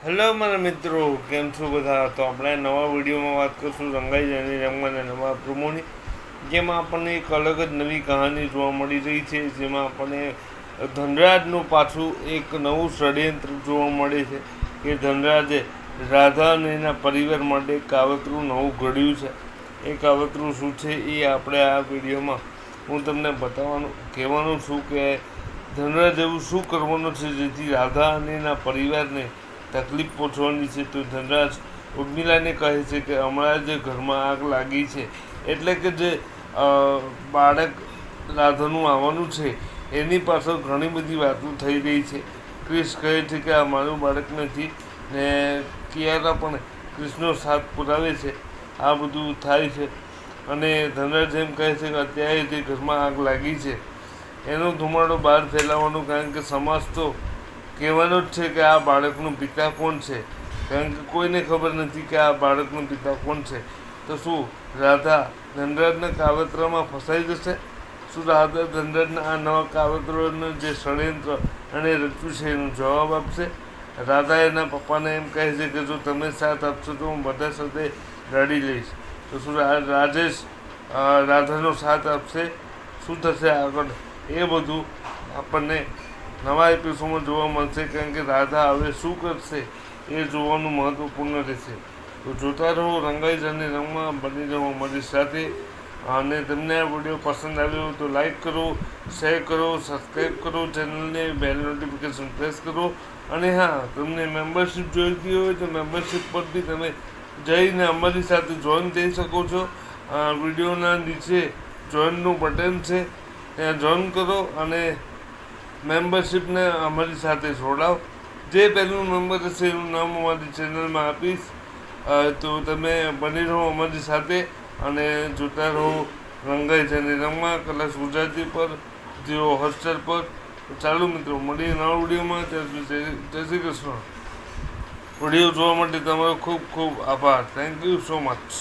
Hello મારા મિત્રો, કેમ છો બધા? તો આપણે નવા વિડીયોમાં વાત કરીશું રંગાઈ જાની રંગવાના નવા પ્રોમોની, જેમાં આપણને એક અલગ જ નવી કહાની જોવા મળી રહી છે. જેમાં આપણને ધનરાજનું પાછું એક નવું ષડયંત્ર જોવા મળે છે કે ધનરાજે રાધા અને એના પરિવાર માટે કાવતરું નવું ઘડ્યું છે. એ કાવતરું શું છે એ આપણે આ વિડીયોમાં હું તમને કહેવાનું છું કે ધનરાજ એવું શું કરવાનું છે જેથી રાધા અને એના પરિવારને તકલીફ પહોંચવાની છે. તો ધનરાજ ઉર્મિલાને કહે છે કે હમણાં જે ઘરમાં આગ લાગી છે, એટલે કે જે બાળક રાધાનું આવવાનું છે એની પાછળ ઘણી બધી વાતો થઈ રહી છે. ક્રિશ કહે છે કે આ મારું બાળક નથી, ને કિયારા પણ ક્રિશનો સાથ પુરાવે છે. આ બધું થાય છે અને ધનરાજ એમ કહે છે કે અત્યારે જે ઘરમાં આગ લાગી છે એનો ધુમાડો બહાર ફેલાવવાનો, કારણ કે સમાજ તો કહેવાનો જ છે કે આ બાળકનું પિતા કોણ છે, કારણ કે કોઈને ખબર નથી કે આ બાળકનું પિતા કોણ છે. તો શું રાધા ધનરાજના કાવતરામાં ફસાઈ જશે? શું રાધા ધનરાજના આ નવા કાવતરાનું જે ષડયંત્ર અને રચ્યું છે એનો જવાબ આપશે? રાધા એના પપ્પાને એમ કહે છે કે જો તમે સાથ આપશો તો હું બધા સાથે લડી લઈશ. તો શું રાજેશ રાધાનો સાથ આપશે? શું થશે આગળ એ બધું આપણને નવા એપિસોડમાં જોવા મળશે, કારણ કે રાધા હવે શું કરશે એ જોવાનું મહત્વપૂર્ણ રહેશે. તો જોતા રહો રંગાઈ જાની રંગમાં, બની રહો મારી સાથે. અને તમને આ વિડીયો પસંદ આવ્યો તો લાઈક કરો, શેર કરો, સબસ્ક્રાઈબ કરો ચેનલને, બેલ નોટિફિકેશન પ્રેસ કરો. અને હા, તમને મેમ્બરશિપ જોઈતી હોય તો મેમ્બરશિપ પર બી તમે જઈને અમારી સાથે જોઈન થઈ શકો છો. વિડીયોના નીચે જોઈનનું બટન છે, ત્યાં જોઈન કરો અને મેમ્બરશિપને અમારી સાથે જોડાઓ. જે પહેલું મેમ્બર હશે એનું નામ અમારી ચેનલમાં આપીશ. તો તમે બની રહો અમારી સાથે અને જોતા રહો રંગાઈ જાની રંગમાં, કલર્સ ગુજરાતી પર, જીઓ હોટસ્ટાર પર. ચાલો મિત્રો, મળીએ નવા વિડીયોમાં. ત્યાં સુધી જય શ્રી કૃષ્ણ. વિડીયો જોવા માટે તમારો ખૂબ ખૂબ આભાર. Thank you so much.